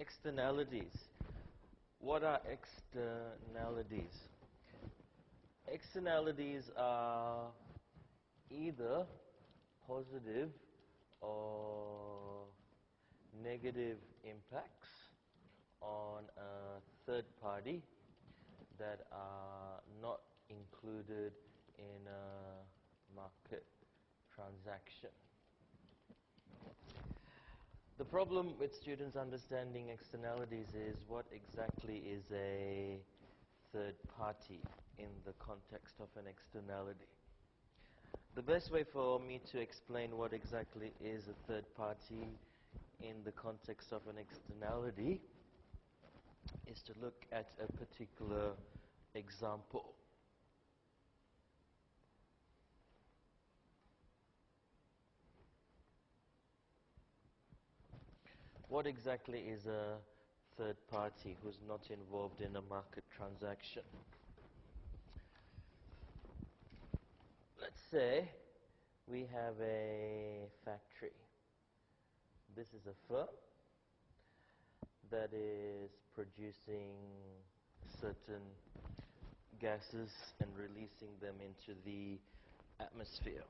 Externalities. What are externalities? Externalities are either positive or negative impacts on a third party that are not included in a market transaction. The problem with students understanding externalities is what exactly is a third party in the context of an externality. The best way for me to explain what exactly is a third party in the context of an externality is to look at a particular example. What exactly is a third party who's not involved in a market transaction? Let's say we have a factory. This is a firm that is producing certain gases and releasing them into the atmosphere.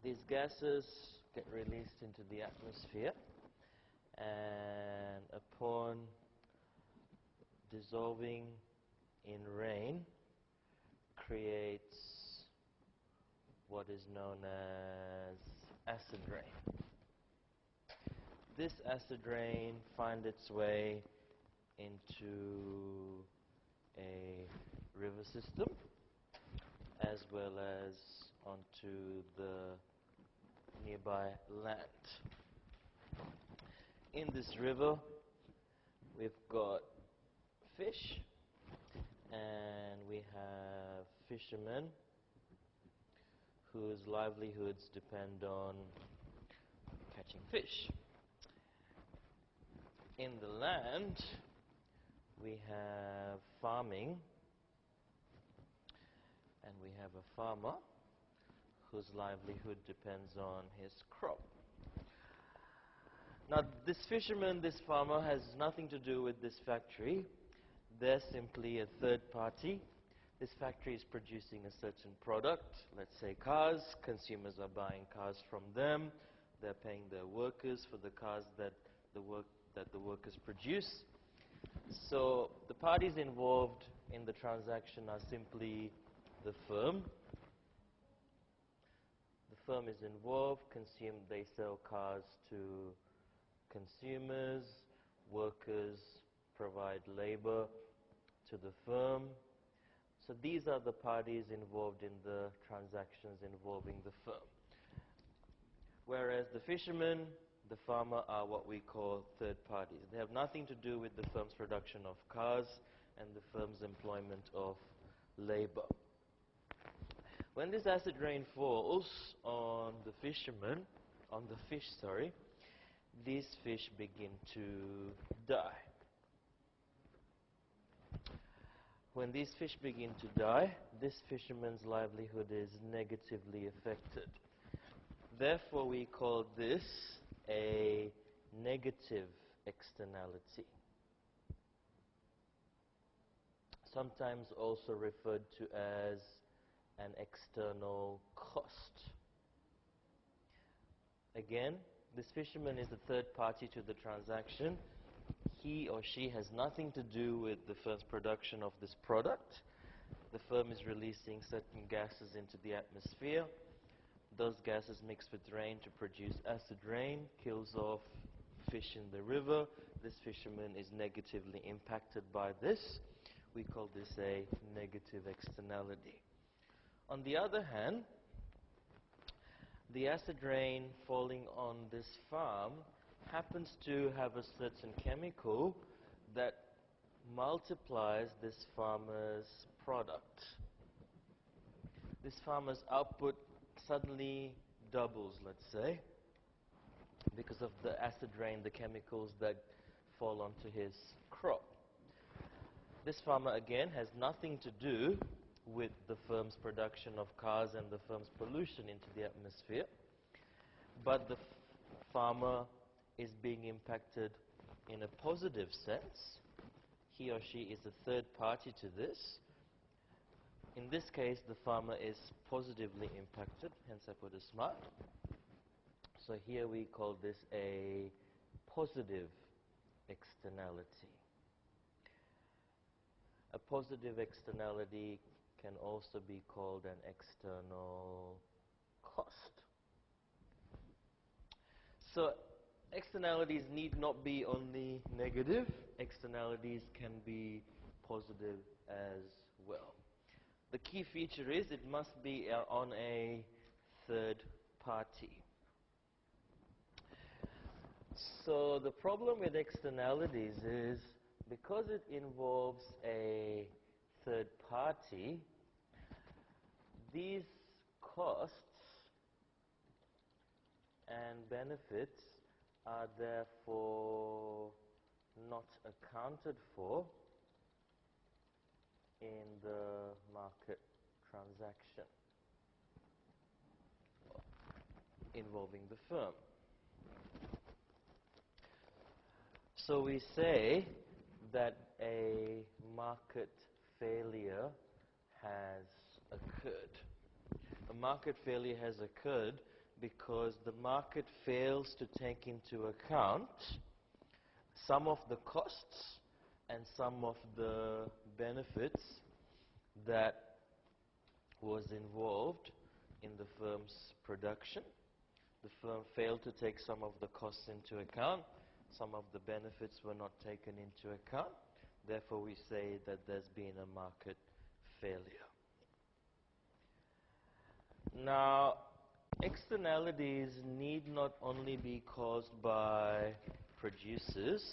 These gases get released into the atmosphere, and upon dissolving in rain, creates what is known as acid rain. This acid rain finds its way into a river system as well as onto the nearby land. In this river, we've got fish, and we have fishermen whose livelihoods depend on catching fish. In the land, we have farming, and we have a farmer whose livelihood depends on his crop. Now, this fisherman, this farmer, has nothing to do with this factory. They're simply a third party. This factory is producing a certain product, let's say cars. Consumers are buying cars from them. They're paying their workers for the cars that the workers produce. So the parties involved in the transaction are simply the firm. The firm is involved. They sell cars to consumers. Workers provide labor to the firm. So these are the parties involved in the transactions involving the firm. Whereas the fishermen, the farmer, are what we call third parties. They have nothing to do with the firm's production of cars and the firm's employment of labor. When this acid rain falls on the fishermen, on the fish, these fish begin to die. When these fish begin to die, this fisherman's livelihood is negatively affected. Therefore, we call this a negative externality, sometimes also referred to as an external cost. Again, this fisherman is the third party to the transaction. He or she has nothing to do with the firm's production of this product. The firm is releasing certain gases into the atmosphere. Those gases mix with rain to produce acid rain, kills off fish in the river. This fisherman is negatively impacted by this. We call this a negative externality. On the other hand, the acid rain falling on this farm happens to have a certain chemical that multiplies this farmer's product. This farmer's output suddenly doubles, let's say, because of the acid rain, the chemicals that fall onto his crop. This farmer, again, has nothing to do with the firm's production of cars and the firm's pollution into the atmosphere, but the farmer is being impacted in a positive sense. He or she is a third party to this. In this case, the farmer is positively impacted, hence I put a smart. So here we call this a positive externality. A positive externality can also be called an external cost. So externalities need not be only negative, externalities can be positive as well. The key feature is it must be on a third party. So the problem with externalities is because it involves a third party, these costs and benefits are therefore not accounted for in the market transaction involving the firm. So we say that a market failure has occurred. A market failure has occurred because the market fails to take into account some of the costs and some of the benefits that was involved in the firm's production. The firm failed to take some of the costs into account. Some of the benefits were not taken into account. Therefore, we say that there's been a market failure. Now, externalities need not only be caused by producers,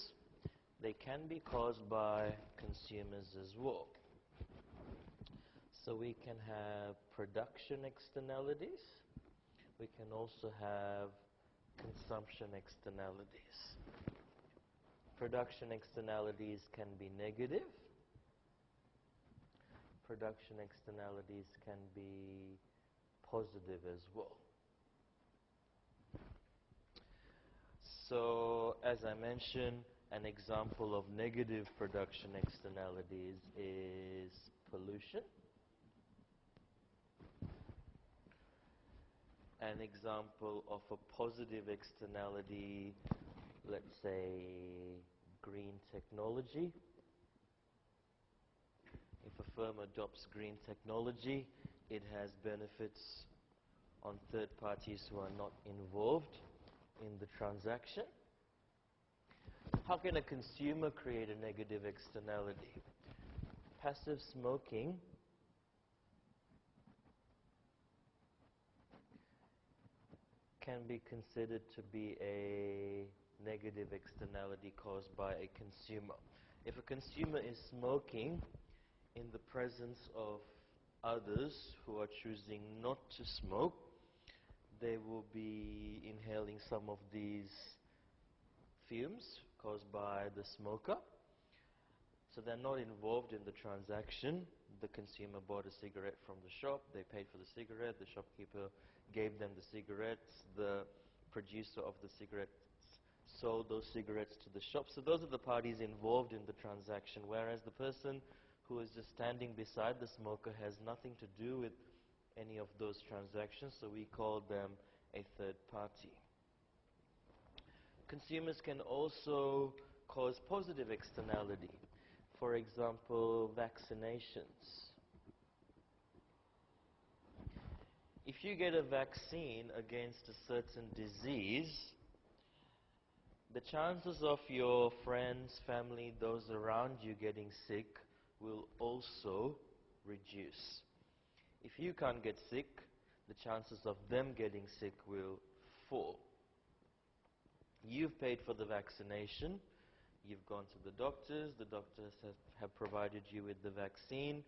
they can be caused by consumers as well. So we can have production externalities. We can also have consumption externalities. Production externalities can be negative. Production externalities can be positive as well. So, as I mentioned, an example of negative production externalities is pollution. An example of a positive externality, let's say green technology. If a firm adopts green technology, it has benefits on third parties who are not involved in the transaction. How can a consumer create a negative externality? Passive smoking can be considered to be a negative externality caused by a consumer. If a consumer is smoking in the presence of others who are choosing not to smoke, they will be inhaling some of these fumes caused by the smoker. So they're not involved in the transaction. The consumer bought a cigarette from the shop, they paid for the cigarette, the shopkeeper gave them the cigarettes, the producer of the cigarettes sold those cigarettes to the shop. So those are the parties involved in the transaction, whereas the person who is just standing beside the smoker has nothing to do with any of those transactions, so we call them a third party. Consumers can also cause positive externality. For example, vaccinations. If you get a vaccine against a certain disease, the chances of your friends, family, those around you getting sick will also reduce. If you can't get sick, the chances of them getting sick will fall. You've paid for the vaccination, you've gone to the doctors have provided you with the vaccine.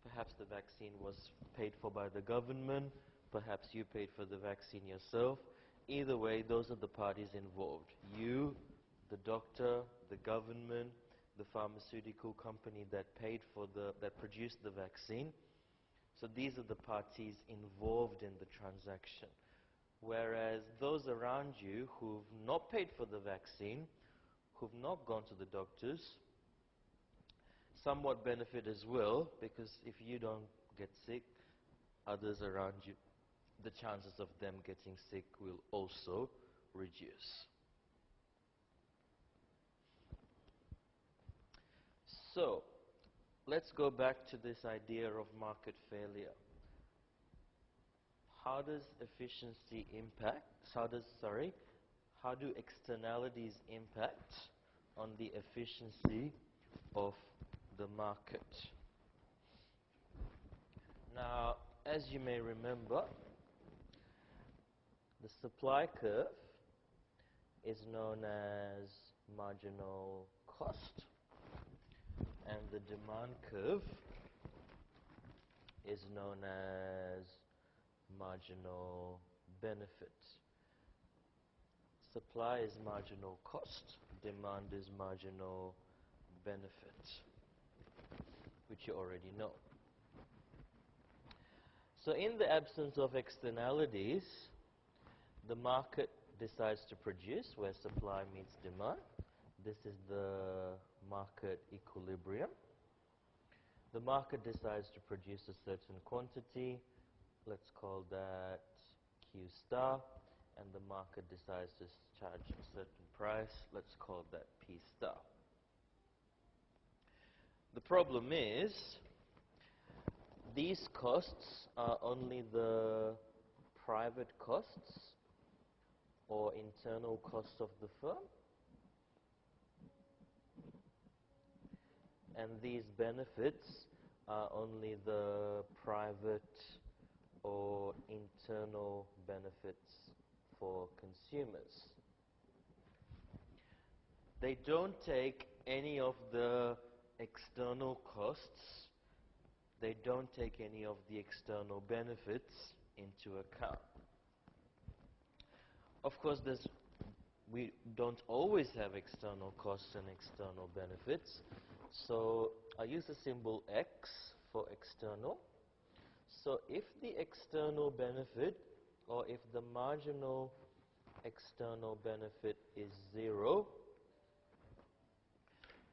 Perhaps the vaccine was paid for by the government, perhaps you paid for the vaccine yourself. Either way, those are the parties involved. You, the doctor, the government, the pharmaceutical company that produced the vaccine. So these are the parties involved in the transaction. Whereas those around you who've not paid for the vaccine, who've not gone to the doctors, somewhat benefit as well, because if you don't get sick, others around you, the chances of them getting sick will also reduce. So, let's go back to this idea of market failure. How does efficiency impact, how do externalities impact on the efficiency of the market? Now, as you may remember, the supply curve is known as marginal cost, and the demand curve is known as marginal benefit. Supply is marginal cost, demand is marginal benefit, which you already know. So in the absence of externalities, the market decides to produce where supply meets demand. This is the market equilibrium. The market decides to produce a certain quantity. Let's call that Q star. And the market decides to charge a certain price. Let's call that P star. The problem is, these costs are only the private costs or internal costs of the firm. And these benefits are only the private or internal benefits for consumers. They don't take any of the external costs, they don't take any of the external benefits into account. Of course, we don't always have external costs and external benefits, so I use the symbol X for external. So if the external benefit, or if the marginal external benefit is 0,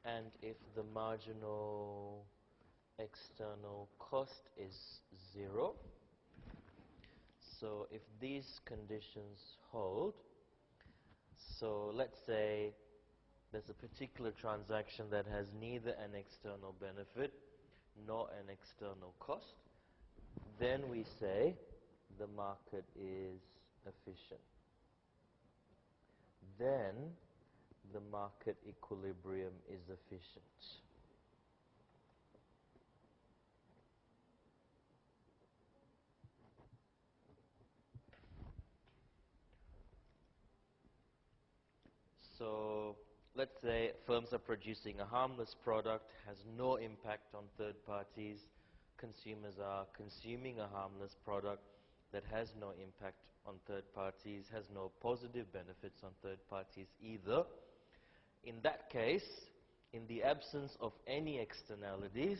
and if the marginal external cost is 0, so if these conditions hold, so let's say there's a particular transaction that has neither an external benefit nor an external cost, then we say the market is efficient. Then the market equilibrium is efficient. So let's say firms are producing a harmless product, has no impact on third parties. Consumers are consuming a harmless product that has no impact on third parties, has no positive benefits on third parties either. In that case, in the absence of any externalities,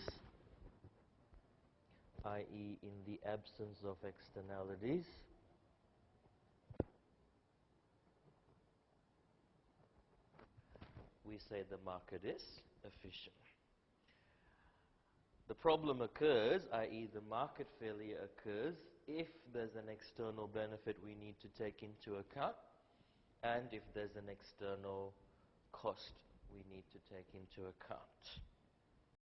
i.e. in the absence of externalities, we say the market is efficient. The problem occurs, i.e. the market failure occurs, if there's an external benefit we need to take into account, and if there's an external cost we need to take into account.